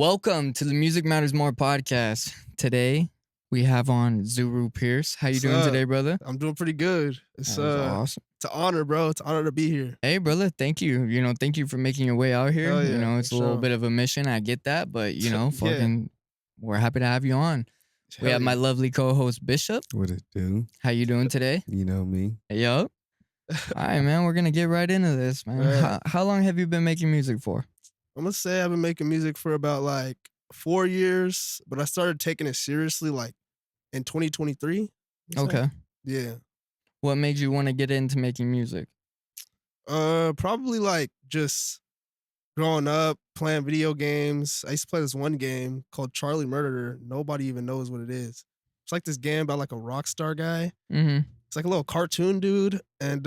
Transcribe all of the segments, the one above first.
Welcome to the Music Matters More podcast. Today we have on Zuru Pierce. How you What's doing up? today, brother? I'm doing pretty good. That is awesome. It's an honor, bro. It's an honor to be here. Hey, brother, thank you. Thank you for making your way out here. Hell yeah, It's a for little sure. bit of a mission. I get that, but Yeah. fucking, we're happy to have you on. We Hell have my yeah. lovely co-host Bishop. What it do? How you doing today? You know me. Yup. All right, man. We're gonna get right into this, man. Right. How long have you been making music for? I'm gonna say I've been making music for about like 4 years, but I started taking it seriously like in 2023. Okay. Yeah. What made you want to get into making music? Probably like just growing up playing video games. I used to play this one game called Charlie Murderer. Nobody even knows what it is. It's like this game about like a rock star guy. Mm-hmm. It's like a little cartoon dude, and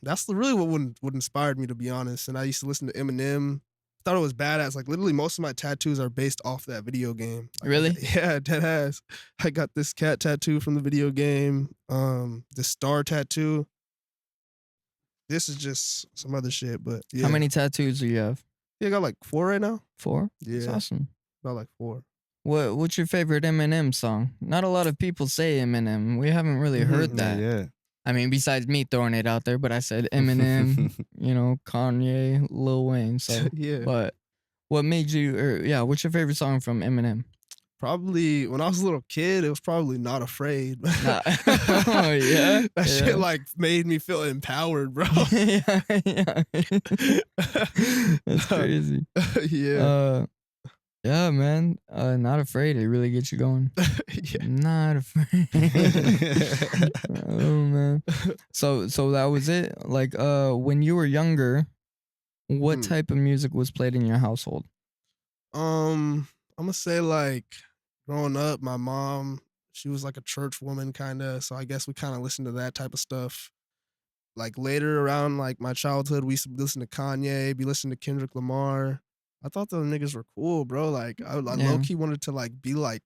that's really what inspired me, to be honest. And I used to listen to Eminem. Thought it was badass. Like literally, most of my tattoos are based off that video game. Like, Really? Yeah, dead ass. I got this cat tattoo from the video game. The star tattoo. This is just some other shit, but yeah. How many tattoos do you have? Yeah, I got like 4 right now. 4? Yeah, That's awesome. about like 4. What's your favorite Eminem song? Not a lot of people say Eminem. We haven't really heard that. Yeah. I mean, besides me throwing it out there, but I said Eminem, Kanye, Lil Wayne. So, Yeah. but what made you? What's your favorite song from Eminem? Probably when I was a little kid, it was probably Not Afraid. Oh, yeah? That Yeah. shit like made me feel empowered, bro. yeah. That's crazy. Yeah. Yeah, man. Not Afraid. It really gets you going. Yeah. Not afraid. Oh man. So that was it. Like when you were younger, what type of music was played in your household? I'm gonna say like growing up, my mom, she was like a church woman kinda, so I guess we kinda listened to that type of stuff. Like later around like my childhood, we used to listen to Kanye, be listening to Kendrick Lamar. I thought those niggas were cool, bro. Like I Yeah. low key wanted to like be like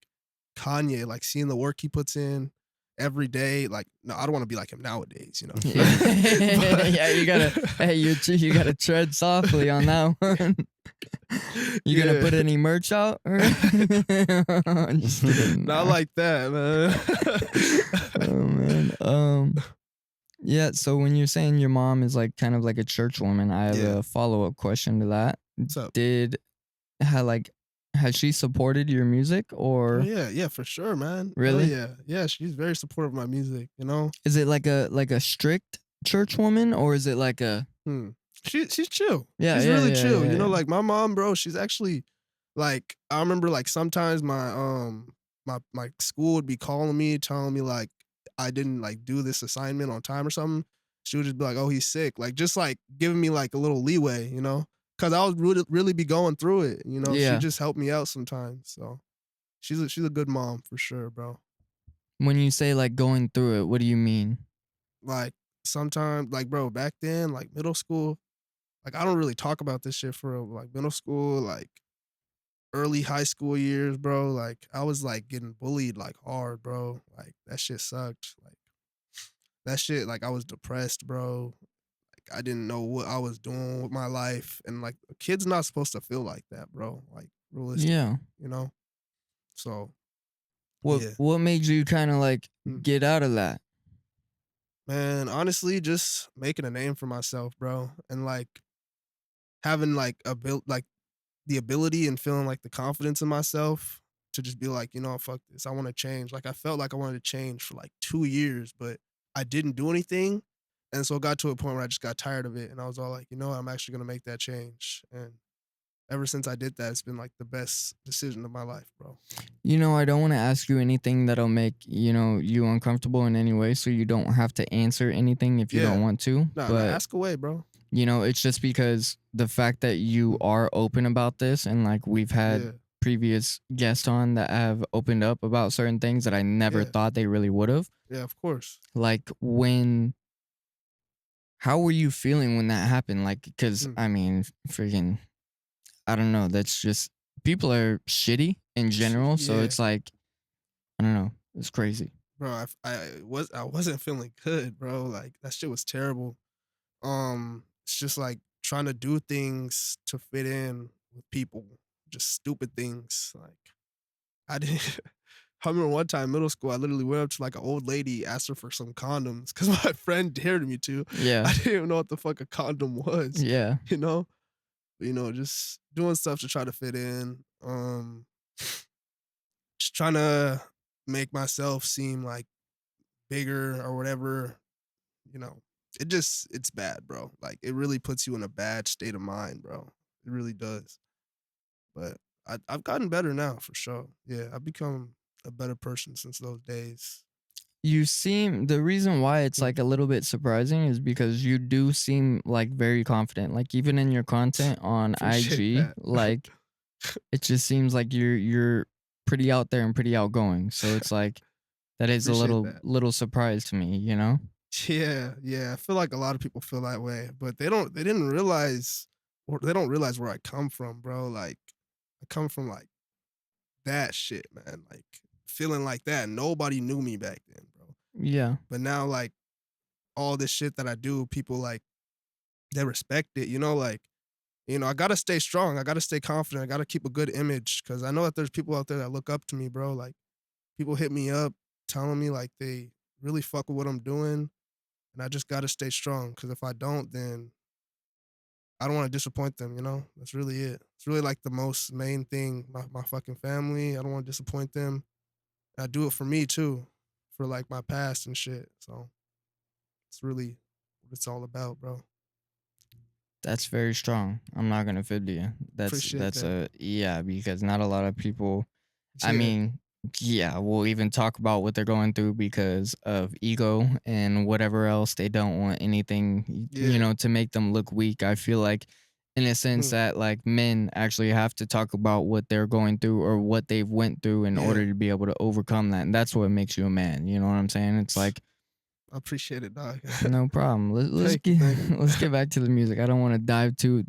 Kanye, like seeing the work he puts in every day. Like, no, I don't want to be like him nowadays, you know. Yeah, yeah, you gotta tread softly on that one. You gonna Yeah. put any merch out? Just kidding. Not like that, man. Oh man. Yeah. So when you're saying your mom is like kind of like a church woman, I have Yeah. a follow-up question to that. What's up? Has she supported your music Oh, or yeah, for sure, man. Hell Really? yeah. She's very supportive of my music. You know, is it like a strict church woman or is it like a she's chill. Yeah, she's yeah, really yeah, chill. yeah, You know, yeah. like my mom, bro. She's actually like I remember like sometimes my school would be calling me, telling me like I didn't like do this assignment on time or something. She would just be like, "Oh, he's sick," like just like giving me like a little leeway, you know, because I would really be going through it. You know, Yeah. she just helped me out sometimes. So she's a good mom for sure, bro. When you say like going through it, what do you mean? Like sometimes, like bro, back then, like middle school, like I don't really talk about this shit for like middle school, like early high school years, bro. Like I was like getting bullied like hard, bro. Like that shit sucked. Like that shit, like I was depressed, bro. Like I didn't know what I was doing with my life. And like a kid's not supposed to feel like that, bro. Like realistically, Yeah. you know? So What Yeah. what made you kind of like Mm. get out of that? man, honestly, just making a name for myself, bro. And like having like like the ability and feeling like the confidence in myself to just be like, you know, fuck this. I want to change. Like I felt like I wanted to change for like 2 years, but I didn't do anything. And so it got to a point where I just got tired of it. And I was all like, you know what? I'm actually gonna make that change. And ever since I did that, it's been like the best decision of my life, bro. I don't want to ask you anything that'll make, you uncomfortable in any way, so you don't have to answer anything if you Yeah. don't want to. Nah, But ask away, bro. it's just because the fact that you are open about this and like we've had Yeah. previous guests on that have opened up about certain things that I never Yeah. thought they really would have. Yeah, of course. Like how were you feeling when that happened? Like, because Mm. I mean, freaking, I don't know. That's just, people are shitty in general. So Yeah. it's like, I don't know. It's crazy. Bro, I wasn't feeling good, bro. Like that shit was terrible. It's just like trying to do things to fit in with people, just stupid things. Like I did. I remember one time in middle school, I literally went up to like an old lady, asked her for some condoms because my friend dared me to. Yeah. I didn't even know what the fuck a condom was, Yeah. you know? Just doing stuff to try to fit in. Just trying to make myself seem like bigger or whatever, you know. It's bad, bro. Like it really puts you in a bad state of mind, bro. It really does. But I've gotten better now for sure. Yeah, I've become a better person since those days. You seem the reason why it's Mm. like a little bit surprising is because you do seem like very confident. Like even in your content on Appreciate IG, that. like it just seems like you're pretty out there and pretty outgoing. So it's like that is a Appreciate little that. little surprise to me, you know? Yeah, yeah. I feel like a lot of people feel that way, but they didn't realize or they don't realize where I come from, bro. Like I come from like that shit, man. Like feeling like that. Nobody knew me back then, bro. Yeah. But now like all this shit that I do, people like they respect it, like, I gotta stay strong. I gotta stay confident. I gotta keep a good image because I know that there's people out there that look up to me, bro. Like people hit me up telling me like they really fuck with what I'm doing. And I just gotta stay strong because if I don't, then I don't want to disappoint them, That's really it. It's really like the most main thing. My fucking family. I don't want to disappoint them. And I do it for me too, for like my past and shit. So it's really what it's all about, bro. That's very strong. I'm not gonna fib to you. That's Appreciate that's that. a yeah, because not a lot of people I Yeah. mean, yeah, we'll even talk about what they're going through because of ego and whatever else. They don't want anything, Yeah. to make them look weak. I feel like, in a sense, Mhm. that like men actually have to talk about what they're going through or what they've went through in Yeah. order to be able to overcome that. And that's what makes you a man. You know what I'm saying? It's like, I appreciate it, dog. no problem. Let's Thank you. get Thank you. let's get back to the music. I don't want to dive too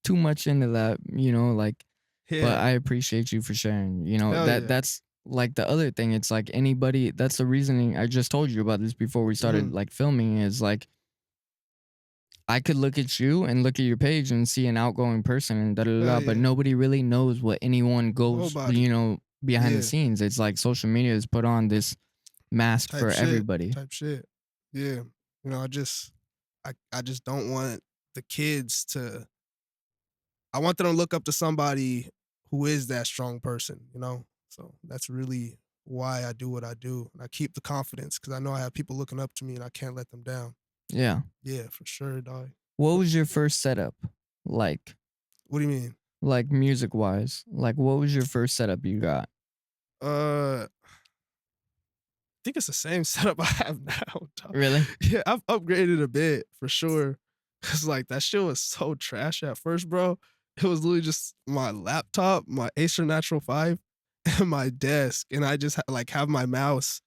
much into that. Like, but Yeah. I appreciate you for sharing. Hell That yeah. that's like the other thing. It's like anybody. That's the reasoning. I just told you about this before we started Mhm. like filming. Is like I could look at you and look at your page and see an outgoing person and da da da, Hell da, but yeah. nobody really knows what anyone goes. Nobody. Behind the Yeah. scenes. It's like social media has put on this mask Type for shit. everybody. Type shit. Yeah. I just don't want the kids to I want them to look up to somebody who is that strong person. So that's really why I do what I do. And I keep the confidence because I know I have people looking up to me and I can't let them down. Yeah. Yeah, for sure, dog. What was your first setup like? What do you mean? Like music wise, like what was your first setup you got? I think it's the same setup I have now, dog. Really? Yeah, I've upgraded a bit for sure. Cause like that shit was so trash at first, bro. It was literally just my laptop, my Acer Natural 5, and my desk. And I just have my mouse,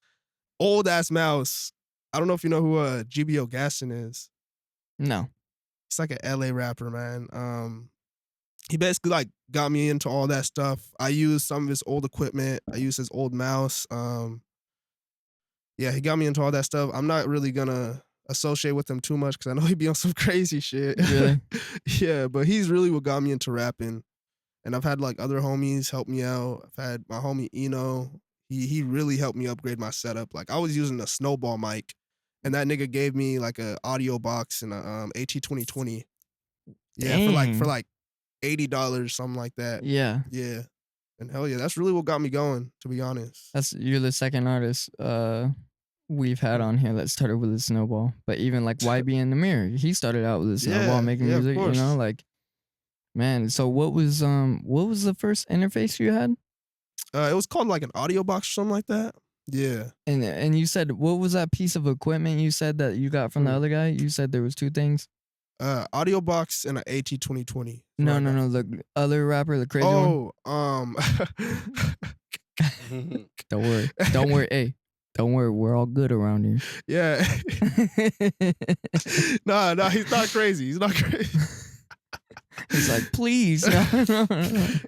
old ass mouse. I don't know if you know who GBO Gaston is. No. He's like an LA rapper, man. He basically like got me into all that stuff. I used some of his old equipment. I used his old mouse. Yeah, he got me into all that stuff. I'm not really gonna associate with him too much because I know he be on some crazy shit. Really? Yeah, but he's really what got me into rapping. And I've had like other homies help me out. I've had my homie Eno. He really helped me upgrade my setup. Like I was using a snowball mic, and that nigga gave me like a audio box and a AT 2020. Yeah, for Dang. like $80, something like that. Yeah. Yeah. And hell yeah, that's really what got me going, to be honest. You're the second artist we've had Mm. on here that started with a snowball. But even like YB in the mirror, he started out with a snowball Yeah, making yeah, of music, course. like man, so what was the first interface you had? It was called like an audio box or something like that. Yeah. And you said what was that piece of equipment you said that you got from the Mm. other guy? You said there was two things? Audio box and an AT 2020. No, no, no, the other rapper, the crazy one. Oh, Don't worry. Don't worry. Hey, don't worry. We're all good around here. yeah. Nah, he's not crazy. He's not crazy. He's like, please. No.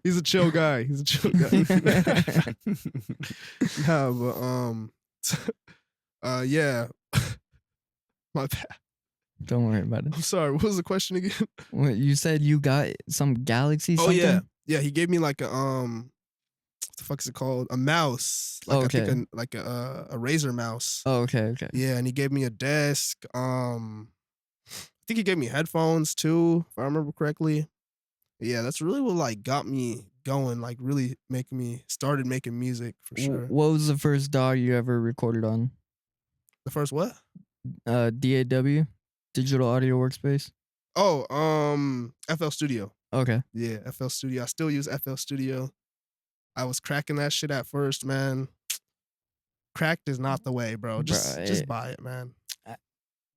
He's a chill guy. He's a chill guy. Nah, but yeah. My bad. Don't worry about it. I'm sorry. What was the question again? You said you got some Galaxy Oh something? yeah. Yeah, he gave me like a what the fuck is it called? A mouse. Oh, Like I think okay. a Razer mouse. Oh, okay, okay. Yeah, and he gave me a desk. I think he gave me headphones too, if I remember correctly. Yeah, that's really what like got me going, like really making me started making music for sure. What was the first DAW you ever recorded on? The first what? DAW, Digital Audio Workspace. Oh, FL Studio. Okay. Yeah, FL Studio. I still use FL Studio. I was cracking that shit at first, man. Cracked is not the way, bro. Just Right. buy it, man.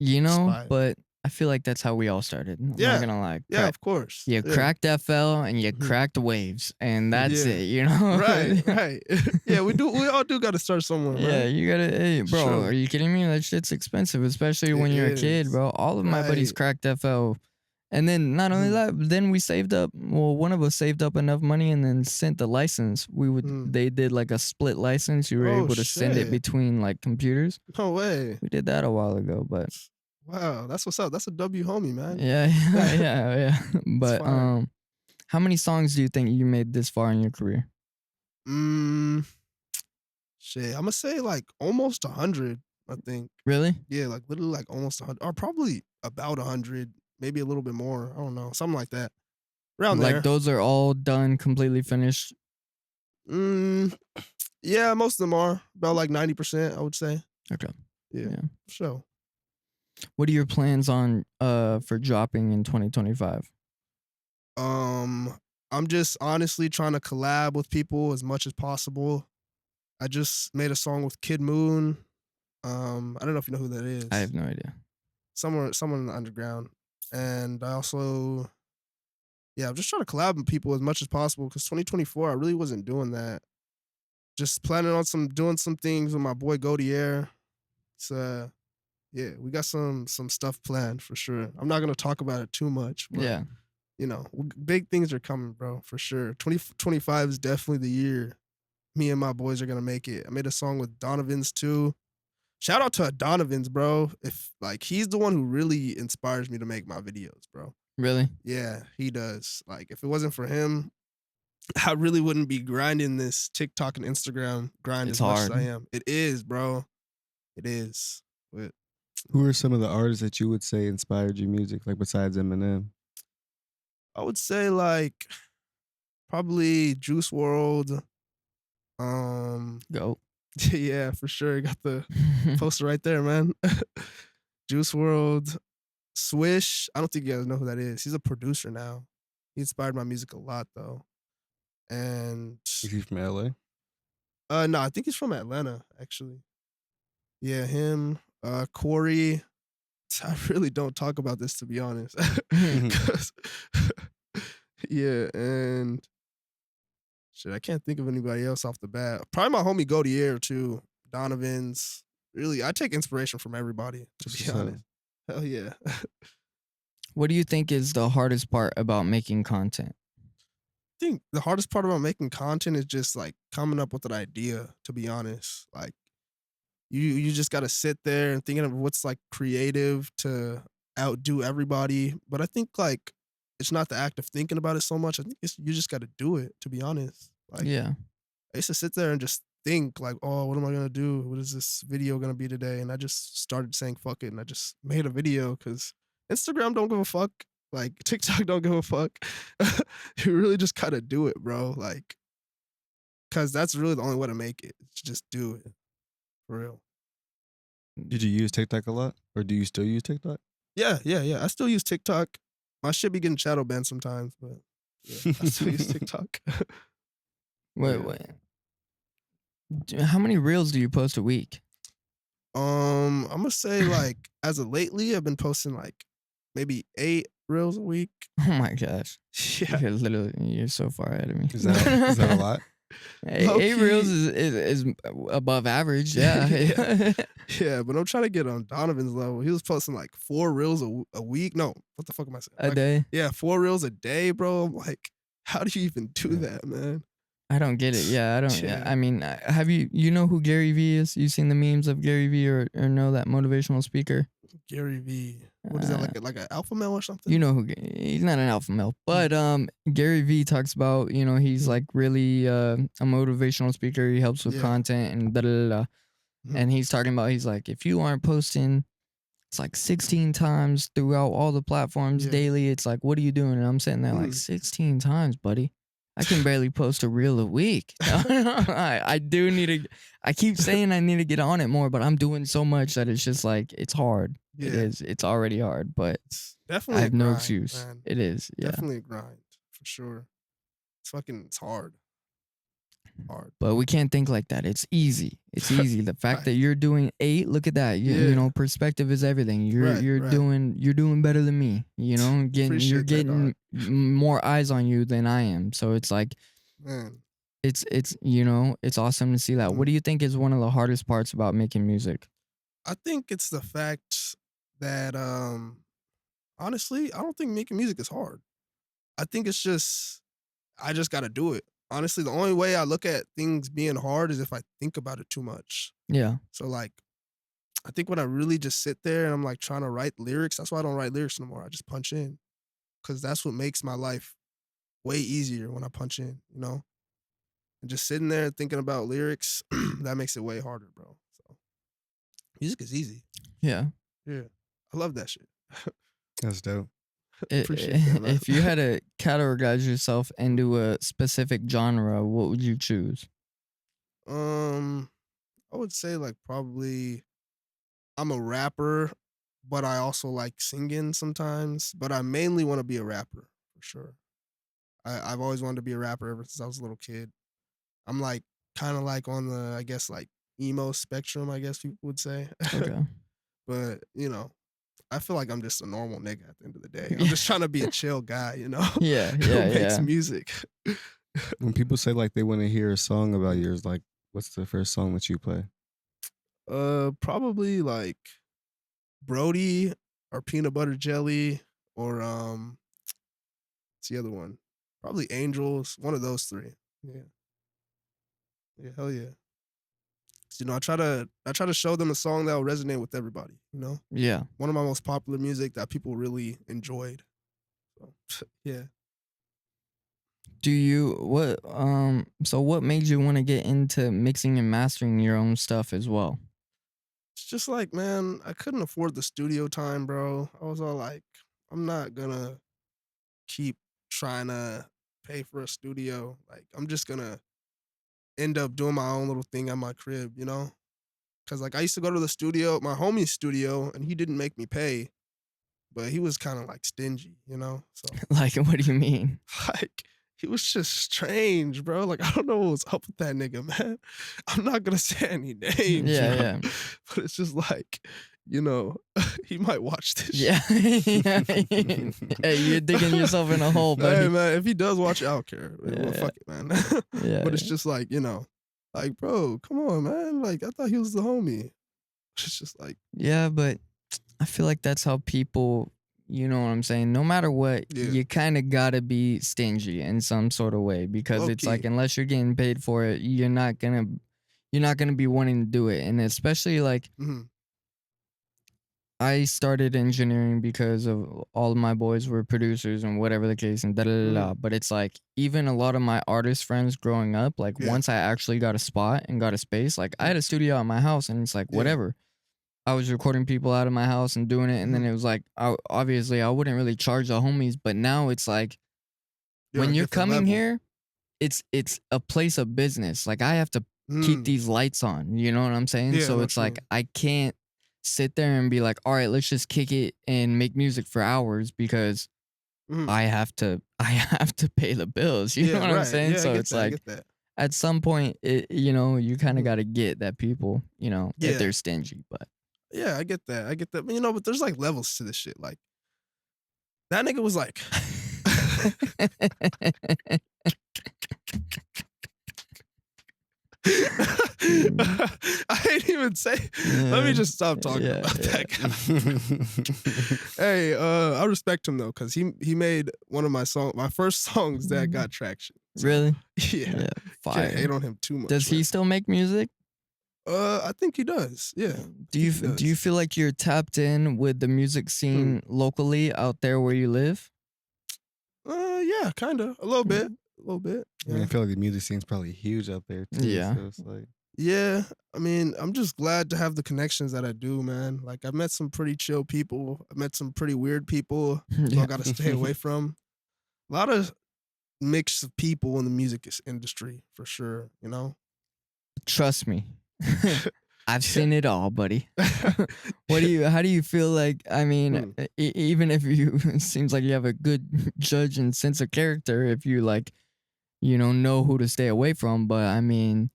You Just know, buy it. but I feel like that's how we all started. I'm not Yeah. gonna lie. Yeah, of course. You Yeah. cracked FL and you Mhm. cracked waves, and that's Yeah. it. You know. Right, right. Yeah, we all do gotta start somewhere, Yeah, man. you gotta, hey, bro. Sure. Are you kidding me? That shit's expensive, especially It when you're a kid, is. bro. All of my buddies Right. cracked FL, and then not only Mhm. that, then we saved up. Well, one of us saved up enough money and then sent the license. Mm. They did like a split license. You were Oh able to send it shit. between like computers. No way. We did that a while ago, but Wow, that's what's up. That's a W homie, man. yeah, yeah. It's But fire. how many songs do you think you made this far in your career? Mm, shit. I'ma say like almost 100, I think. Really? Yeah, like literally like almost 100 or probably about 100, maybe a little bit more. I don't know. Something like that. Around Like there. those are all done, completely finished? Mm, yeah, most of them are. About like 90%, I would say. Okay. Yeah. Yeah. Sure. What are your plans on for dropping in 2025? Um, I'm just honestly trying to collab with people as much as possible. I just made a song with Kid Moon. I don't know if you know who that I is. have no idea. Someone in the underground. And I also, yeah, I'm just trying to collab with people as much as possible because 2024, I really wasn't doing that. Just planning on doing some things with my boy Godier. So yeah, we got some stuff planned for sure. I'm not gonna talk about it too much, but Yeah. you know, big things are coming, bro, for sure. 2025 is definitely the year me and my boys are gonna make it. I made a song with Donovan's too. Shout out to Donovan's, bro. If like he's the one who really inspires me to make my videos, bro. Really? Yeah, he does. Like if it wasn't for him, I really wouldn't be grinding this TikTok and Instagram grind It's as much as I hard. am. It is, bro. It is. But Who are some of the artists that you would say inspired your music, like besides Eminem? I would say like probably Juice World. Go. Yeah, for sure. Got the poster right there, man. Juice World, Swish. I don't think you guys know who that is. He's a producer now. He inspired my music a lot though. And Is he from LA? no, I think he's from Atlanta, actually. Yeah, him. Corey. I really don't talk about this to be honest. 'Cause- yeah, and shit, I can't think of anybody else off the bat. Probably my homie Godier too. Donovan's. Really, I take inspiration from everybody, to be So, honest. Hell yeah. What do you think is the hardest part about making content? I think the hardest part about making content is just like coming up with an idea, to be honest. Like you just gotta sit there and thinking of what's like creative to outdo everybody. But I think like it's not the act of thinking about it so much. I think you just gotta do it, to be honest. Like Yeah. I used to sit there and just think like, oh, what am I gonna do? What is this video gonna be today? And I just started saying fuck it and I just made a video because Instagram don't give a fuck. Like TikTok don't give a fuck. You really just gotta do it, bro. Like, cause that's really the only way to make it. Just do it. For real. did you use TikTok a lot, or do you still use TikTok? Yeah. I still use TikTok. My shit be getting shadow banned sometimes, but yeah, I still use TikTok. Wait, Yeah. wait. How many reels do you post a week? I'm gonna say like as of lately, I've been posting like maybe 8 reels a week. Oh my gosh. Yeah. You're so far ahead of me. Is that a lot? Eight reels Low-key. is above average. Yeah. Yeah. Yeah, but I'm trying to get on Donovan's level. He was posting like 4 reels a week. No, what the fuck am I saying? A Like, day. yeah, 4 reels a day, bro. I'm like, how do you even do Yeah. that, man? I don't get it. Yeah, I don't. Yeah. Yeah. I mean, have you know who Gary Vee is? You seen the memes of Gary Vee or know that motivational speaker? Gary V. What is that, like an alpha male or something? You know who he's not an alpha male, but Gary Vee talks about, he's like really a motivational speaker. He helps with Yeah. content and da da da. And he's talking about, he's like, if you aren't posting, it's like 16 times throughout all the platforms Yeah. daily, it's like, what are you doing? And I'm sitting there like, 16 times, buddy. I can barely post a reel a week. I do need to. I keep saying I need to get on it more, but I'm doing so much that it's just like, it's hard. Yeah. It is. It's already hard, but It's definitely I have a no grind, excuse. man. It is. Yeah. Definitely a grind for sure. It's hard. Hard. But we can't think like that. It's easy. It's easy. The fact that you're doing 8, look at that. You know, perspective is everything. You're doing better than me. You know, you're getting more eyes on you than I am. So it's like, man, it's it's awesome to see that. What do you think is one of the hardest parts about making music? I think it's the fact that honestly, I don't think making music is hard. I think it's just I just got to do it. Honestly, the only way I look at things being hard is if I think about it too much. Yeah. So like, I think when I really just sit there and I'm like trying to write lyrics, that's why I don't write lyrics no more. I just punch in, because that's what makes my life way easier when I punch in, you know? And just sitting there thinking about lyrics, that makes it way harder, bro. So music is easy. Yeah. Yeah. I love that shit. That's dope. Appreciate that, man. If you had to categorize yourself into a specific genre, what would you choose? I would say like probably I'm a rapper, but I also like singing sometimes. But I mainly want to be a rapper for sure. I've always wanted to be a rapper ever since I was a little kid. I'm like kind of like on the, I guess, like emo spectrum, I guess people would say. Okay. But I feel like I'm just a normal nigga at the end of the day. I'm just trying to be a chill guy, Yeah, who yeah, makes yeah. music. When people say like they want to hear a song about yours, like what's the first song that you play? Probably like Brody or Peanut Butter Jelly or what's the other one? Probably Angels. One of those three. Yeah. Yeah, hell yeah. I try to show them a song that will resonate with everybody, Yeah. One of my most popular music that people really enjoyed. So, yeah. So what made you want to get into mixing and mastering your own stuff as well? It's just like, man, I couldn't afford the studio time, bro. I was all like, I'm not gonna keep trying to pay for a studio. Like, I'm just gonna end up doing my own little thing at my crib, Because, like, I used to go to the studio, my homie's studio, and he didn't make me pay, but he was kind of, like, stingy, So, Like, what do you mean? like, he was just strange, bro. Like, I don't know what was up with that nigga, man. I'm not gonna say any names, Yeah. but it's just like, he might watch this Yeah. Hey, you're digging yourself in a hole, buddy. Hey, man, if he does watch it, I don't care. Well, fuck it, man. Yeah. But it's just like, like, bro, come on, man. Like, I thought he was the homie. It's just like, Yeah, but I feel like that's how people, you know what I'm saying? No matter what, you kind of got to be stingy in some sort of way, because it's like, unless you're getting paid for it, you're not going to be wanting to do it. And especially like, I started engineering because of all of my boys were producers and whatever the case and da-da-da-da. But it's like, even a lot of my artist friends growing up, like once I actually got a spot and got a space, like I had a studio at my house and it's like, whatever. I was recording people out of my house and doing it. And then it was like, obviously I wouldn't really charge the homies, but now it's like, when you're coming here, it's a place of business. Like I have to keep these lights on, you know what I'm saying? Yeah, so it's like, I can't sit there and be like, all right, let's just kick it and make music for hours, because I have to pay the bills. You know what I'm saying? Yeah, so it's like, at some point, you kind of got to get that people, if they're stingy. But yeah, I get that. But, but there's like levels to this shit. Like, that nigga was like, I ain't even say. Let me just stop talking about that guy. Hey, I respect him though, because he made one of my first songs that got traction. So, really? Yeah. Fire. Can't hate on him too much. Does he still make music? I think he does. Yeah. Do you do you feel like you're tapped in with the music Hmm. scene locally out there where you live? Yeah, kind of. A little bit. A little bit. I mean, I Yeah. feel like the music scene's probably huge out there too. Yeah. So it's like, Yeah. I mean, I'm just glad to have the connections that I do, man. Like, I've met some pretty chill people. I've met some pretty weird people who I Yeah. got to stay away from. A lot of mix of people in the music industry, for sure, you know? Trust me. I've Yeah. seen it all, buddy. How do you feel like, I mean, Hmm. even if you it seems like you have a good judge and sense of character, if you like, know who to stay away from, but I mean,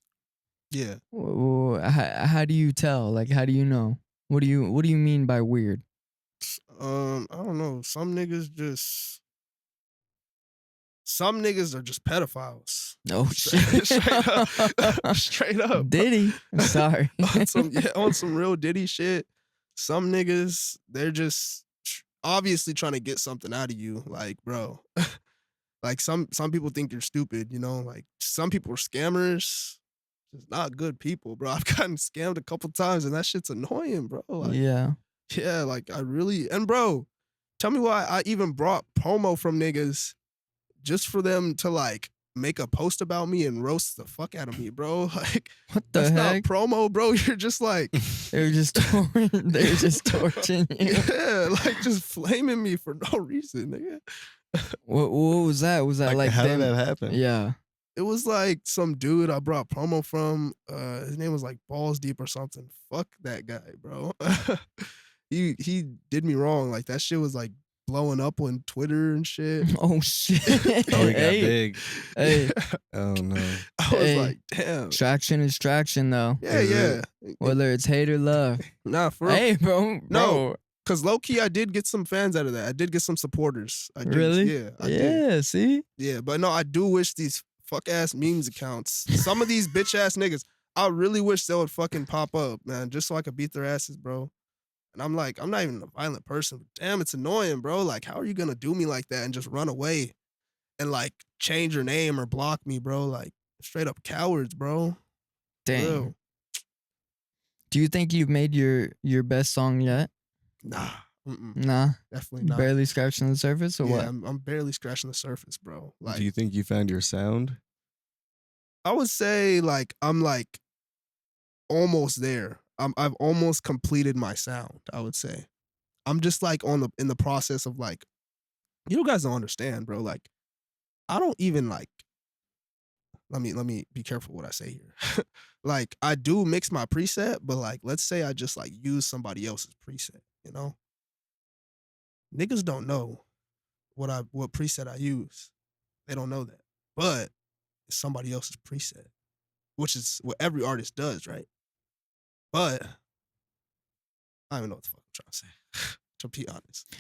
Yeah. how do you tell? Like, how do you know? What do you mean by weird? I don't know. Some niggas are just pedophiles. Oh shit. Straight up. Straight up. Diddy. Sorry. On some real Diddy shit. Some niggas, they're just obviously trying to get something out of you. Like, bro. Like some people think you're stupid, you know? Like some people are scammers. Just not good people, bro. I've gotten scammed a couple times and that shit's annoying, bro. Like, Yeah. yeah, like I really and bro, tell me why I even brought promo from niggas just for them to like make a post about me and roast the fuck out of me, bro. Like What the that's not heck? promo, bro. You're just like, They were just torching you. yeah, like just flaming me for no reason, nigga. What was that? Was that like how did them? that happen? Yeah. It was like some dude I brought promo from. His name was like Balls Deep or something. Fuck that guy, bro. He did me wrong. Like that shit was like blowing up on Twitter and shit. Oh shit. Oh, he got Hey. big. Hey. Oh no. I was Hey. like, damn. Traction is traction though. Yeah, Is yeah. Whether it's hate or love. Nah, for real. Hey, bro. No. Cause low key, I did get some fans out of that. I did get some supporters. I did, Really? Yeah. I did. Yeah, see? Yeah, but no, I do wish these fuck ass memes accounts, some of these bitch ass niggas, I really wish they would fucking pop up, man, just so I could beat their asses, bro. And I'm like, I'm not even a violent person, but damn, it's annoying, bro. Like, how are you gonna do me like that and just run away and like change your name or block me, bro? Like, straight up cowards, bro. For Dang. real. Do you think you've made your best song yet? Nah, mm-mm, Nah. definitely not. Barely scratching the surface or Yeah, what? I'm barely scratching the surface, bro. Like, Do you think you found your sound? I would say like I'm like almost there. I've almost completed my sound, I would say. I'm just like in the process of like, you guys don't understand, bro. Like, I don't even like let me be careful what I say here. Like, I do mix my preset, but like let's say I just like use somebody else's preset, you know? Niggas don't know what preset I use. They don't know that. But it's somebody else's preset, which is what every artist does, right? But I don't even know what the fuck I'm trying to say, to be honest.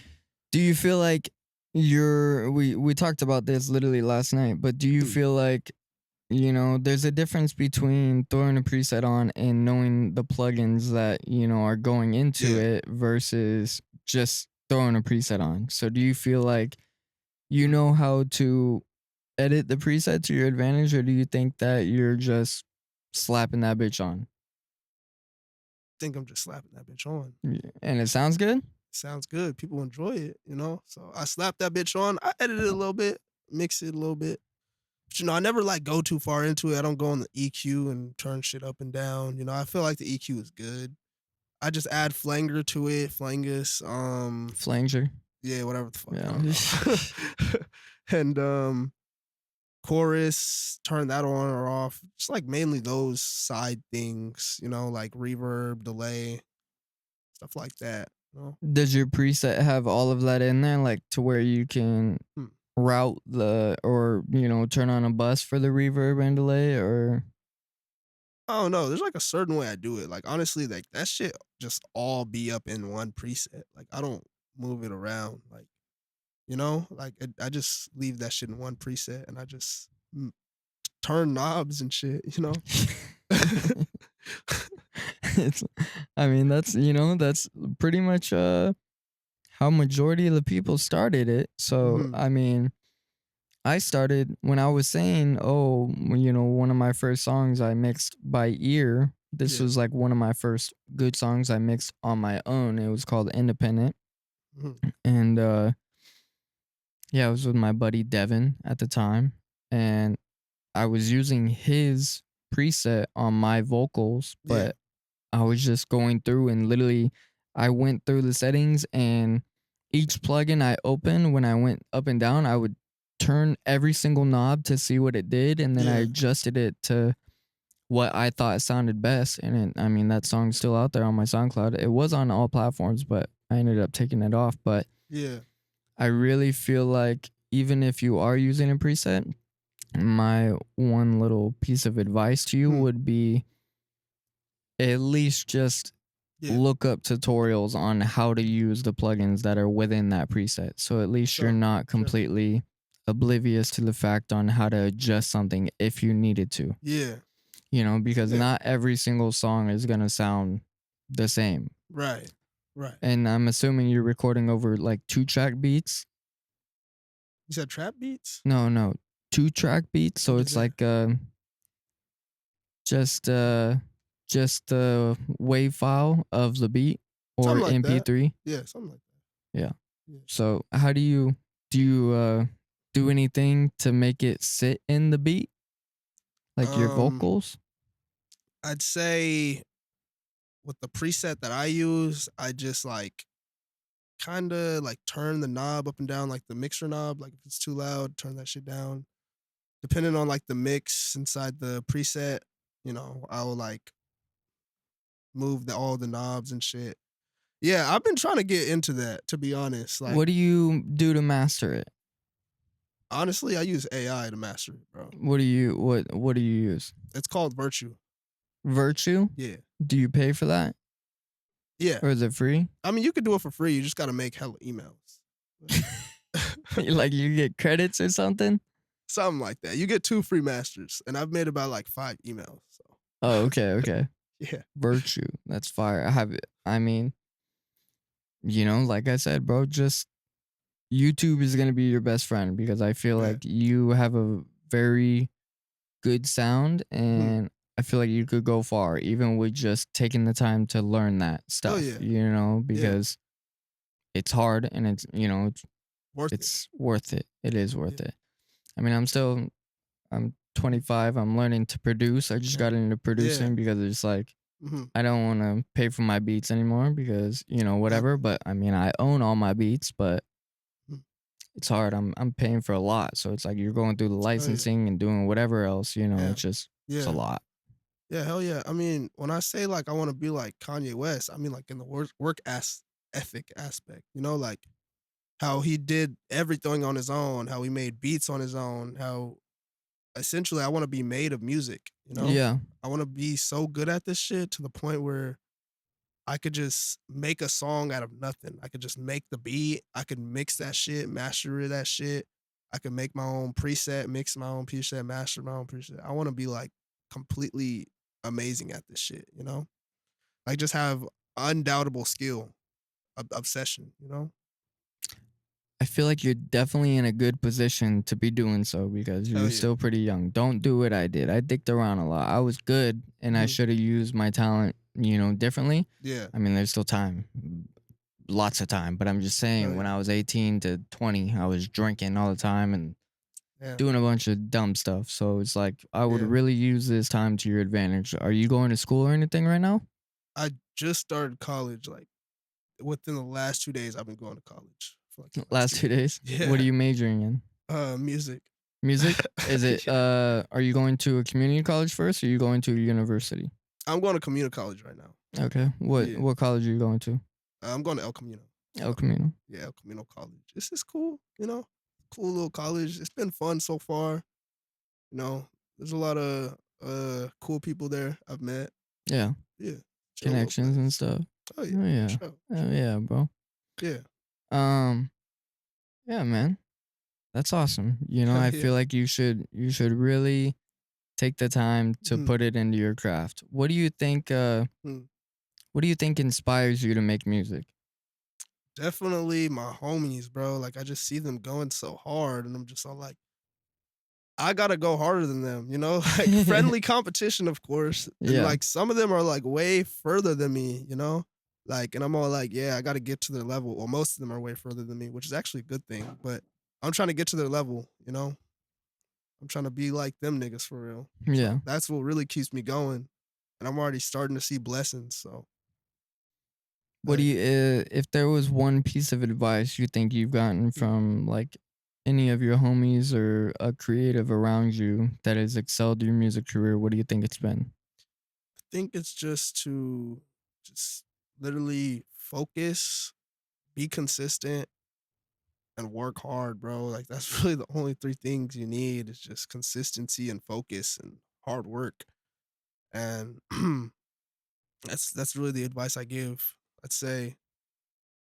Do you feel like we talked about this literally last night, but do you feel like there's a difference between throwing a preset on and knowing the plugins that, are going into Yeah. it versus just throwing a preset on? So do you feel like you know how to edit the preset to your advantage, or do you think that you're just slapping that bitch on? I think I'm just slapping that bitch on. And it sounds good? Sounds good. People enjoy it, you know? So I slap that bitch on. I edit it a little bit, mix it a little bit. But, I never like go too far into it. I don't go on the EQ and turn shit up and down. I feel like the EQ is good. I just add flanger to it, flangus, Flanger. yeah, whatever the fuck. Yeah. I don't know. And chorus, turn that on or off. Just like mainly those side things, like reverb, delay, stuff like that. Does your preset have all of that in there, like to where you can route or turn on a bus for the reverb and delay, or? I don't know. There's like a certain way I do it. Like honestly, like that shit just all be up in one preset. Like I don't move it around. Like, like I just leave that shit in one preset and I just turn knobs and shit, I mean, that's pretty much how majority of the people started it. So, I mean, I started when I was saying, one of my first songs I mixed by ear, This Yeah. was like one of my first good songs I mixed on my own. It was called Independent. Mhm. And yeah, I was with my buddy Devin at the time. And I was using his preset on my vocals, Yeah. but I was just going through and literally I went through the settings and each plugin I opened when I went up and down, I would turn every single knob to see what it did and then I Yeah. adjusted it to what I thought sounded best. And I mean, that song's still out there on my SoundCloud. It was on all platforms, but I ended up taking it off. But Yeah. I really feel like even if you are using a preset, my one little piece of advice to you Hmm. would be at least just Yeah. look up tutorials on how to use the plugins that are within that preset. So at least you're Sure. not Sure. completely oblivious to the fact on how to adjust something if you needed to. Yeah. You know, because Yeah. not every single song is going to sound the same. Right. Right. And I'm assuming you're recording over like 2-track beats. You said trap beats? No, 2-track beats. So What is it's that? like just uh just the wave file of the beat or Something like that. MP3. Yeah, something like Yeah. that. Yeah. So how do you do anything to make it sit in the beat? Like your Um, vocals? I'd say with the preset that I use, I just like kind of like turn the knob up and down, like the mixer knob. Like if it's too loud, turn that shit down. Depending on like the mix inside the preset, I'll like move all the knobs and shit. Yeah, I've been trying to get into that, to be honest. Like, What do you do to master it? honestly, I use AI to master it, bro. What do you use? It's called Virtue. Virtue? Yeah. Do you pay for that? Yeah. Or is it free? I mean, you could do it for free. You just got to make hella emails. Like you get credits or something? Something like that. You get 2 free masters, and I've made about like 5 emails. So, Oh, okay. yeah. Virtue. That's fire. I have it. I mean, like I said, bro, just YouTube is gonna be your best friend because I feel Yeah. like you have a very good sound Mhm. and I feel like you could go far even with just taking the time to learn that Oh, stuff, yeah. Yeah. because it's hard and Worth it. it's worth it. It is worth Yeah. it. I mean, I'm 25. I'm learning to produce. I just Yeah. got into Yeah. producing because it's like Mhm. I don't want to pay for my beats anymore because, whatever, Exactly. but I mean, I own all my beats, but Mhm. it's hard. I'm paying for a lot. So it's like you're going through the Oh, yeah. licensing and doing whatever else, Yeah. it's a Yeah. lot. Yeah, hell yeah. I mean, when I say like I want to be like Kanye West, I mean like in the work ethic aspect, like how he did everything on his own, how he made beats on his own, how essentially I want to be made of music. Yeah. I want to be so good at this shit to the point where I could just make a song out of nothing. I could just make the beat, I could mix that shit, master that shit. I could make my own preset, mix my own preset, master my own preset. I want to be like completely amazing at this shit. Like just have undoubtable skill, obsession. I feel like you're definitely in a good position to be doing so because Hell you're yeah. still pretty young. Don't do what I did. I dicked around a lot. I was good and I Mhm. should have used my talent, differently. Yeah. I mean, there's still time, lots of time, but I'm just Hell saying when yeah. I was 18 to 20, I was drinking all the time and Yeah. doing a bunch of dumb stuff. So it's like I would Yeah. really use this time to your advantage. Are you going to school or anything right now? I just started college like within the last 2 days I've been going to college for like the last Last 2 2 days. days? What are Yeah. you majoring in? Music. Music? Is it Yeah. are you going to a community college first or are you going to a university? I'm going to community college right now. Okay. What Yeah. what college are you going to? I'm going to El Camino. El Camino. Yeah, El Camino College. This is cool. Cool little college. It's been fun so far. There's a lot of cool people there I've met. Yeah. Yeah. Chill little Connections and place. stuff. Oh Oh yeah. yeah. Sure. Oh yeah, bro. Yeah. Um yeah, man. That's awesome. Hell I yeah. feel like you should really take the time to Mhm. put it into your craft. Mm. What do you think inspires you to make music? Definitely my homies, bro. Like I just see them going so hard and I'm just all like, I gotta go harder than them, you know? Like friendly competition, of course. And Yeah. like some of them are like way further than me, you know? Like, and I'm all like, yeah, I gotta get to their level. Well, most of them are way further than me, which is actually a good thing. But I'm trying to get to their level, you know? I'm trying to be like them niggas for real. Yeah. So that's what really keeps me going. And I'm already starting to see blessings. So What do hey. you if there was one piece of advice you think you've gotten from like any of your homies or a creative around you that has excelled your music career, what do you think it's been? Think it's just to just literally focus, be consistent, and work hard, bro. Like that's really the only three things you need is just consistency and focus and hard work. And that's really the advice I give. I'd say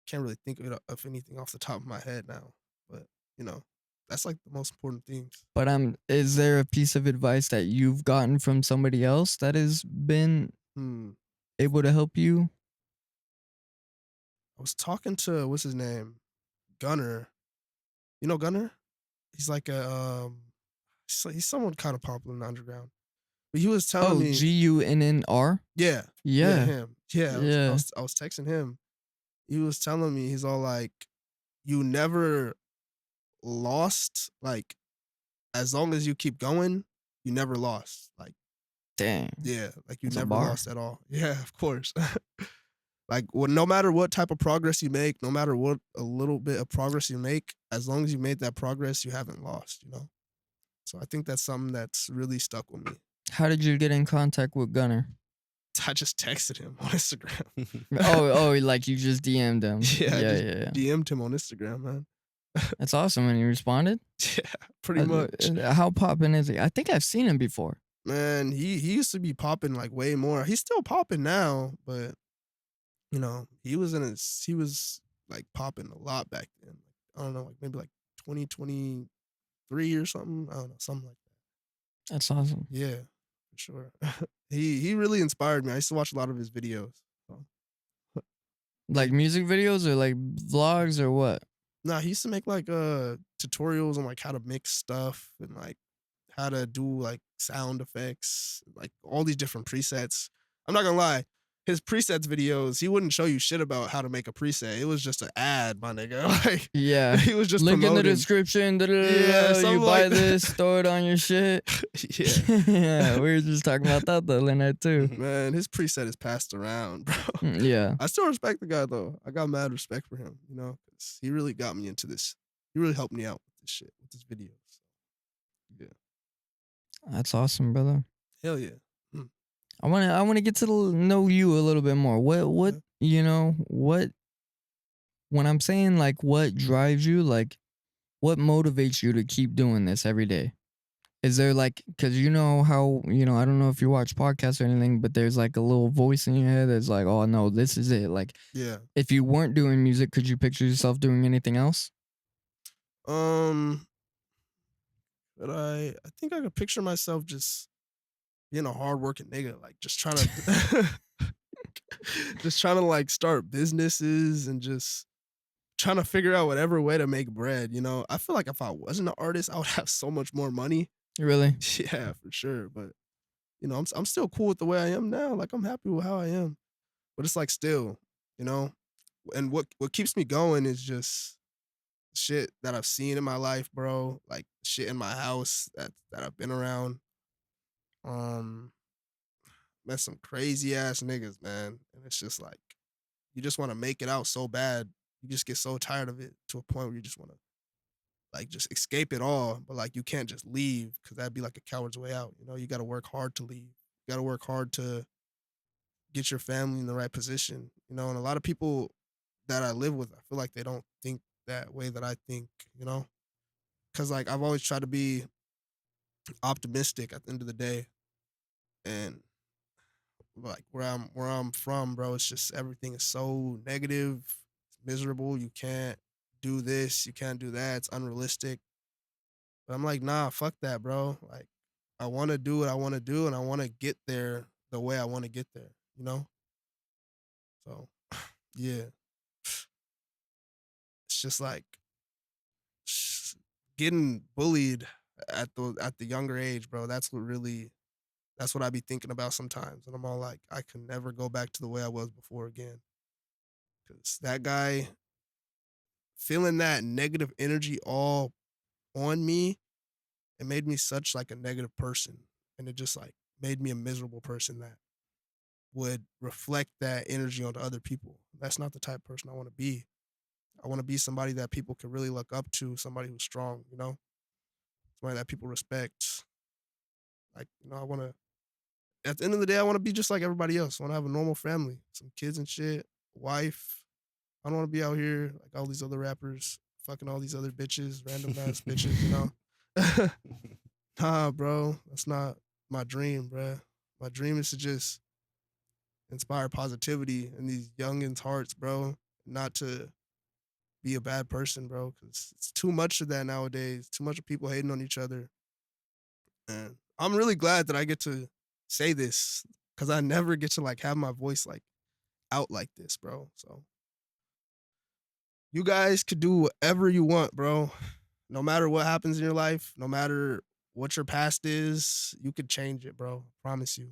can't really think of anything off the top of my head now, but you know, that's like the most important things. But is there a piece of advice that you've gotten from somebody else that has been Hmm. able to help you? I was talking to what's his name, Gunner. You know Gunner? He's like a he's someone kind of popular in the underground. But he was telling Oh, me, Gunnr? yeah, yeah, Yeah. him. Yeah, Yeah. I was texting him. He was telling me, he's all like, you never lost. Like, as long as you keep going, you never lost. Like, Dang. yeah, like you That's a never bar. lost at all. Yeah, of course. Like, well, no matter what type of progress you make, no matter what a little bit of progress you make, as long as you made that progress, you haven't lost, you know? So I think that's something that's really stuck with me. How did you get in contact with Gunner? I just texted him on Instagram. Oh, like you just DM'd him. Yeah, I Yeah, just yeah, yeah. DM'd him on Instagram, man. That's awesome. And he responded? Yeah, pretty much. How poppin' is he? I think I've seen him before. Man, he used to be popping like way more. He's still popping now, but you know, he was like popping a lot back then. I don't know, like maybe like 2023 or something. I don't know, something like that. That's awesome. Yeah, for sure. He really inspired me. I used to watch a lot of his videos. So, Like music videos or like vlogs or what? nah, he used to make like tutorials on like how to mix stuff and like how to do like sound effects, like all these different presets. I'm not gonna lie, his presets videos, he wouldn't show you shit about how to make a preset. It was just an ad, my nigga. Like Yeah. he was just Link in the promoting. description. Yeah, You something buy like this, that. throw it on your shit. Yeah, Yeah, we were just talking about that the other night too. man, his preset is passed around, bro. Yeah. I still respect the guy though. I got mad respect for him, you know, because he really got me into this. He really helped me out with this shit, with this video. So, yeah, That's awesome, brother. hell yeah. Mm, I wanna get to know you a little bit more. What yeah. what when I'm saying like what drives you, like what motivates you to keep doing this every day? Is there like, because you know how, I don't know if you watch podcasts or anything, but there's like a little voice in your head that's like, oh no, this is it. Like, Yeah. if you weren't doing music, could you picture yourself doing anything else? Um, but I think I could picture myself just being a hardworking nigga, like just trying to just trying to like start businesses and just trying to figure out whatever way to make bread, you know? I feel like if I wasn't an artist, I would have so much more money. Really? Yeah, for sure. But you know, I'm still cool with the way I am now. Like I'm happy with how I am. But it's like still, you know, and what keeps me going is just shit that I've seen in my life, bro. Like shit in my house that I've been around. Um, met some crazy ass niggas, man. And it's just like you just want to make it out so bad. You just get so tired of it to a point where you just want to like just escape it all, but like you can't just leave because that'd be like a coward's way out. You know, you got to work hard to leave. You got to work hard to get your family in the right position. You know, and a lot of people that I live with, I feel like they don't think that way that I think. You know, because like I've always tried to be optimistic at the end of the day, and like where I'm from, bro, it's just everything is so negative, it's miserable. You can't do this, you can't do that. It's unrealistic. But I'm like, nah, fuck that, bro. Like, I want to do what I want to do, and I want to get there the way I want to get there. You know. So, yeah, it's just like getting bullied. at the younger age, bro. That's what I be thinking about sometimes, and I'm all like, I can never go back to the way I was before again, because that guy feeling that negative energy all on me, it made me such like a negative person, and it just like made me a miserable person that would reflect that energy onto other people. That's not the type of person I want to be. I want to be somebody that people can really look up to, somebody who's strong, somebody that people respect. Like, I want to, at the end of the day, I want to be just like everybody else. I want to have a normal family, some kids and shit, wife. I don't want to be out here like all these other rappers, fucking all these other bitches, random ass bitches. Nah, bro, that's not my dream, bro. My dream is to just inspire positivity in these youngins' hearts, bro. Not to be a bad person, bro, because it's too much of that nowadays. Too much of people hating on each other. And I'm really glad that I get to say this because I never get to like have my voice like out like this, bro. So you guys could do whatever you want, bro. No matter what happens in your life, no matter what your past is, you could change it, bro. Promise you.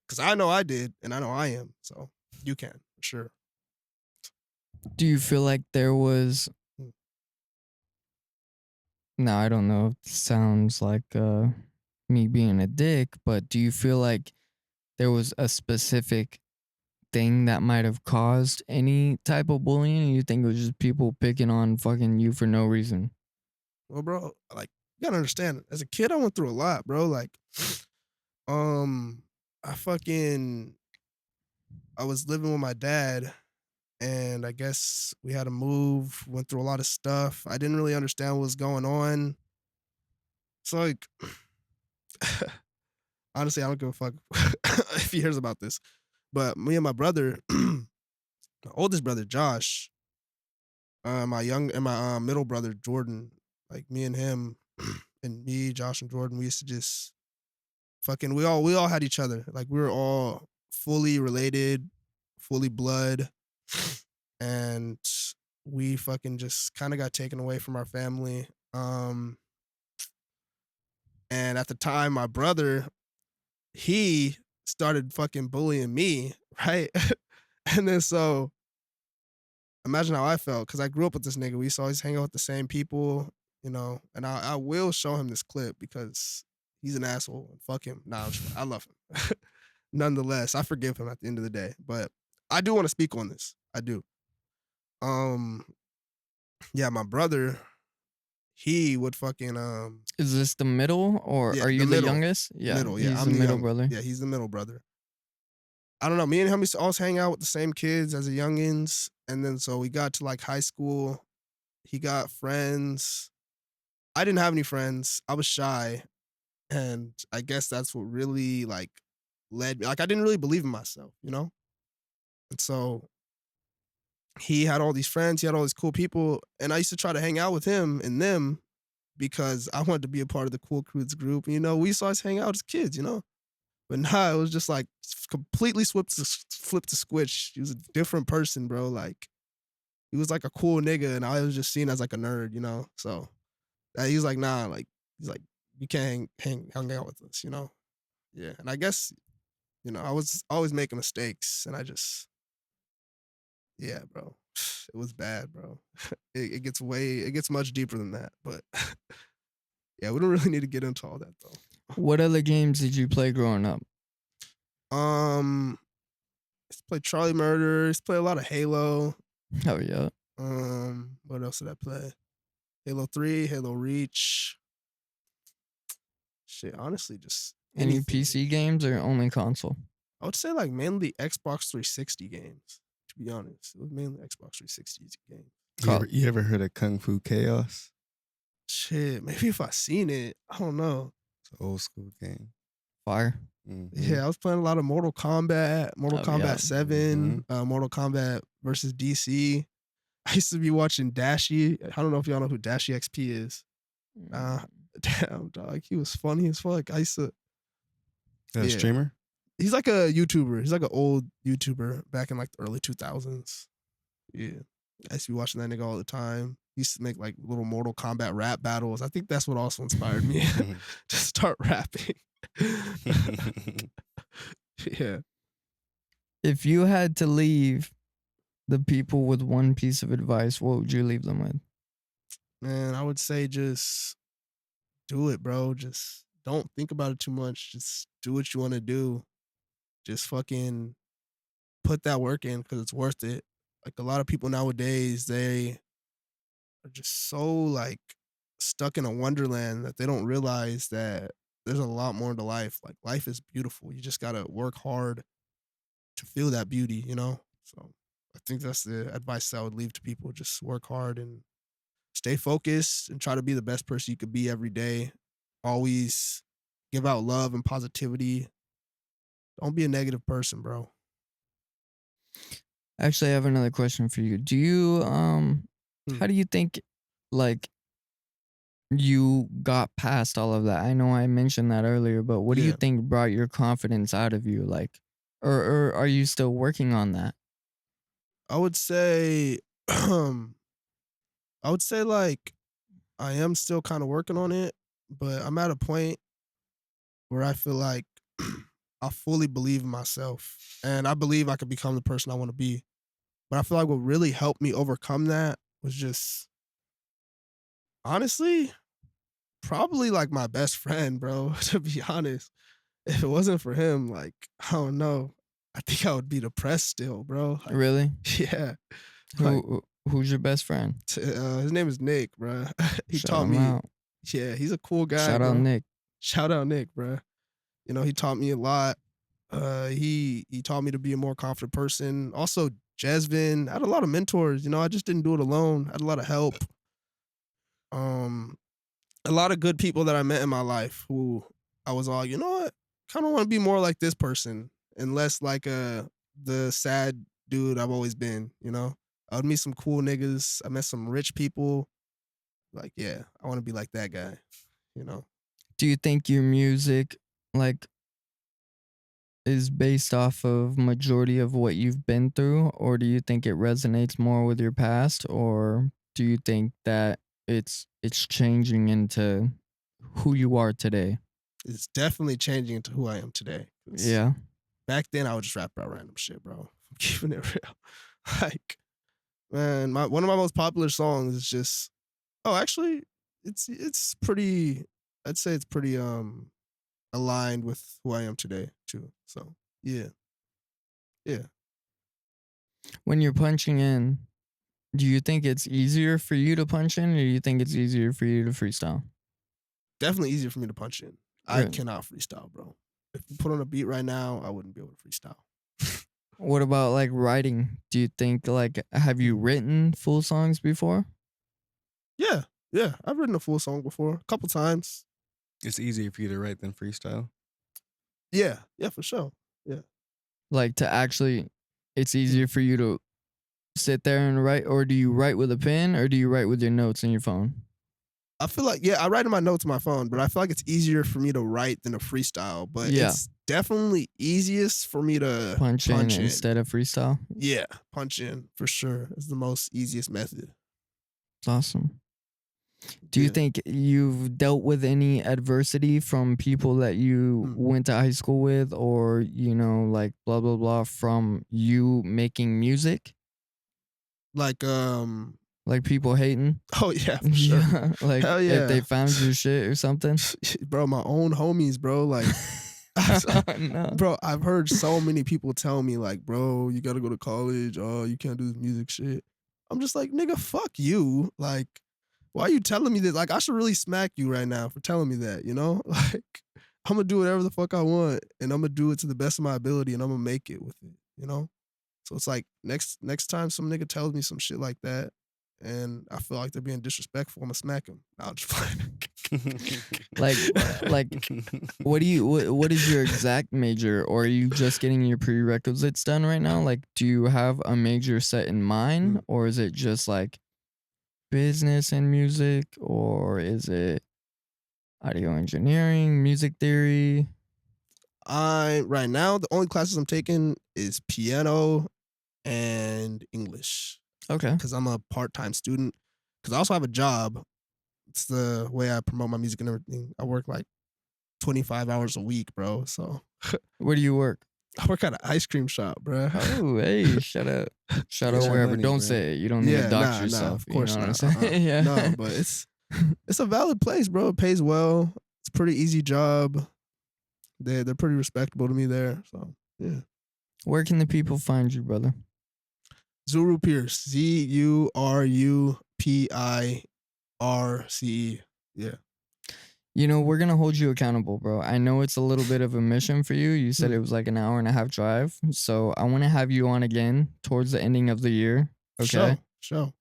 Because I know I did, and I know I am. So you can, for sure. Do you feel like there was? Mm. Now I don't know if this sounds like me being a dick, but do you feel like there was a specific thing that might have caused any type of bullying? And you think it was just people picking on fucking you for no reason? Well, bro, like, you gotta understand, as a kid, I went through a lot, bro. Like, um, I fucking, I was living with my dad, and I guess we had to move, went through a lot of stuff. I didn't really understand what was going on. It's like, honestly, I don't give a fuck if he hears about this. But me and my brother, my oldest brother Josh, my middle brother Jordan, like me and him, and me, Josh and Jordan, we used to just fucking we all had each other. Like we were all fully related, fully blood, and we fucking just kind of got taken away from our family. And at the time, my brother, he started fucking bullying me, right? And then so imagine how I felt because I grew up with this nigga. We used to always hang out with the same people, and I will show him this clip because he's an asshole and fuck him. Nah, I love him. Nonetheless, I forgive him at the end of the day. But I do want to speak on this. I do. Um, yeah, my brother, he would fucking Is this the middle, or yeah, are the you the middle. youngest? Yeah, Middle, yeah. he's I'm the the middle young brother. Yeah, he's the middle brother. I don't know. Me and him used to always hang out with the same kids as a youngins. And then so we got to like high school. He got friends. I didn't have any friends. I was shy. And I guess that's what really like led me. Like I didn't really believe in myself, you know? And so he had all these friends, he had all these cool people, and I used to try to hang out with him and them because I wanted to be a part of the cool kids group. We used to always hang out as kids. But nah, it was just like completely flipped the switch. He was a different person, bro. Like he was like a cool nigga, and I was just seen as like a nerd. So he was like, nah, like he's like, you can't hang out with us. Yeah, and I guess I was always making mistakes, and I just yeah, bro, it was bad, bro. It gets much deeper than that, but yeah, we don't really need to get into all that though. What other games did you play growing up? Used to play Charlie Murder. Used to play a lot of Halo. Oh yeah. What else did I play? Halo 3, Halo Reach. Shit, honestly, just Any anything. PC games or only console? I would say like mainly Xbox 360 games. To be honest, it was mainly Xbox 360 games. You ever heard of Kung Fu Chaos? Shit, maybe if I seen it, I don't know. It's an old school game. Fire. Mhm. Yeah, I was playing a lot of Mortal Kombat, Mortal Oh, Kombat yeah. 7, Mortal Kombat versus DC. I used to be watching Dashi. I don't know if y'all know who Dashi XP is. Damn, dog. He was funny as fuck. I used to. A streamer? He's like a YouTuber. He's like an old YouTuber back in like the early 2000s. Yeah. I used to be watching that nigga all the time. He used to make like little Mortal Kombat rap battles. I think that's what also inspired me to start rapping. Yeah. If you had to leave the people with one piece of advice, what would you leave them with? Man, I would say just do it, bro. Just don't think about it too much. Just do what you want to do. Just fucking put that work in because it's worth it. Like a lot of people nowadays, they are just so like stuck in a wonderland that they don't realize that there's a lot more to life. Like life is beautiful. You just gotta work hard to feel that beauty, you know? So I think that's the advice I would leave to people. Just work hard and stay focused and try to be the best person you could be every day. Always give out love and positivity. Don't be a negative person, bro. Actually, I have another question for you. Do you Hmm. how do you think like you got past all of that? I know I mentioned that earlier, but what do you Yeah. think brought your confidence out of you? Like, or are you still working on that? I would say I would say like I am still kind of working on it, but I'm at a point where I feel like I fully believe in myself and I believe I could become the person I want to be. But I feel like what really helped me overcome that was just honestly probably like my best friend, bro, to be honest. If it wasn't for him, like, I don't know. I think I would be depressed still, bro. Like, Really? yeah. Like, Who's your best friend? his name is Nick, bro. He Shout taught him me, out. yeah, he's a cool guy, Shout out bro. Nick. Shout out Nick, bro. You know, he taught me a lot. He taught me to be a more confident person. Also, Jasmine, I had a lot of mentors. You know, I just didn't do it alone. I had a lot of help. Um, a lot of good people that I met in my life who I was all, you know what, kind of want to be more like this person and less like the sad dude I've always been. You know, I would meet some cool niggas. I met some rich people. Like, yeah, I want to be like that guy. You know, Do you think your music like is based off of majority of what you've been through, or do you think it resonates more with your past, or do you think that it's changing into who you are today? it's definitely changing into who I am today. 'Cause Yeah. back then, I would just rap about random shit, bro. I'm keeping it real. Like, man, one of my most popular songs is just. Oh, actually, it's pretty. I'd say it's pretty aligned with who I am today too. So yeah, yeah, When you're punching in, do you think it's easier for you to punch in, or do you think it's easier for you to freestyle? definitely easier for me to punch in. I Really? cannot freestyle, bro. If you put on a beat right now, I wouldn't be able to freestyle. What about like writing? Do you think like have you written full songs before? Yeah, yeah, I've written a full song before, a couple times. It's easier for you to write than freestyle. Yeah, yeah, for sure. Yeah. Like to actually, it's Mm. easier for you to sit there and write, or do you write with a pen, or do you write with your notes in your phone? I feel like, yeah, I write in my notes on my phone, but I feel like it's easier for me to write than to freestyle. But Yeah. it's definitely easiest for me to Punch in punch in. instead of freestyle. Yeah, punch in for sure. It's the most easiest method. It's awesome. Do you Yeah. think you've dealt with any adversity from people that you Mm. went to high school with, or like blah blah blah, from you making music? Like, Like people hating? oh yeah, for sure. Yeah, like Hell if they yeah. found your shit or something. Bro, my own homies, bro. Like, No. bro, I've heard so many people tell me, like, bro, you gotta go to college. Oh, you can't do this music shit. I'm just like, nigga, fuck you. Like, why are you telling me this? Like, I should really smack you right now for telling me that, you know? Like, I'm gonna do whatever the fuck I want and I'm gonna do it to the best of my ability and I'm gonna make it with it, you know? So it's like next time some nigga tells me some shit like that and I feel like they're being disrespectful, I'm gonna smack him. Nah, I'm just playing. Like what is your exact major, or are you just getting your prerequisites done right now? Like, do you have a major set in mind, or is it just like business and music, or is it audio engineering, music theory? Right now the only classes I'm taking is piano and English Okay. because I'm a part-time student. because I also have a job. It's the way I promote my music and everything. I work like 25 hours a week, bro. So Where do you work? I work at an ice cream shop, bro. Oh, hey, shout out Get wherever. money, Don't bro. say it. You don't need to Yeah, dox nah, yourself. of course you know not. what I'm saying? Yeah. No, but it's a valid place, bro. It pays well. It's a pretty easy job. They're pretty respectable to me there. So yeah. Where can the people find you, brother? Zuru Pierce. ZURUPIRCE. Yeah. You know, we're gonna hold you accountable, bro. I know it's a little bit of a mission for you. You said it was like an hour and a half drive. So I want to have you on again towards the ending of the year. Okay. Sure.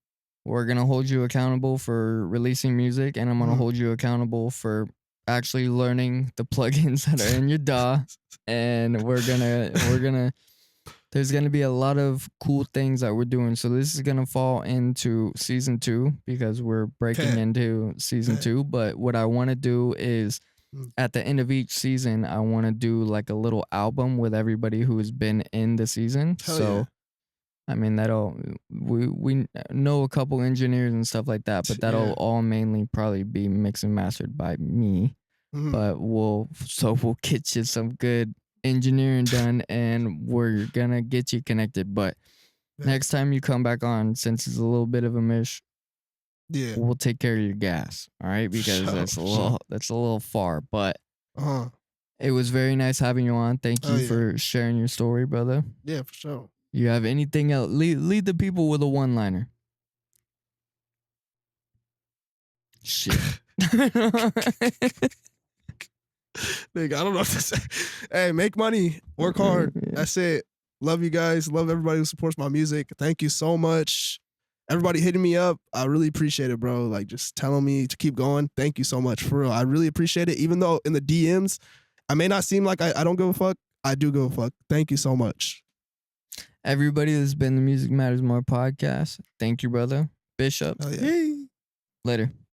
We're gonna hold you accountable for releasing music, and I'm gonna Mhm. hold you accountable for actually learning the plugins that are in your DAW. And there's gonna be a lot of cool things that we're doing. So this is gonna fall into season 2 because we're breaking Okay. into season Okay. 2. But what I want to do is Mm. at the end of each season, I want to do like a little album with everybody who has been in the season. Hell so yeah. I mean, we know a couple engineers and stuff like that, but that'll Yeah. all mainly probably be mixed and mastered by me. Mhm. But we'll get you some good engineering done, and we're gonna get you connected. But Yeah. next time you come back on, since it's a little bit of a mish, Yeah. we'll take care of your gas, all right? Because Sure, that's a for little sure. that's a little far, but Uh-huh. it was very nice having you on. Thank Oh, you yeah. for sharing your story, brother. Yeah, for sure. You have anything else? Lead the people with a one-liner. Shit. Nigga, I don't know what to say. Hey, make money, work hard. That's it. Love you guys. Love everybody who supports my music. Thank you so much. Everybody hitting me up. I really appreciate it, bro. Like just telling me to keep going. Thank you so much. For real. I really appreciate it. Even though in the DMs, I may not seem like I don't give a fuck. I do give a fuck. Thank you so much. Everybody, this has been the Music Matters More podcast. Thank you, brother. Bishop. Hell yeah. Later.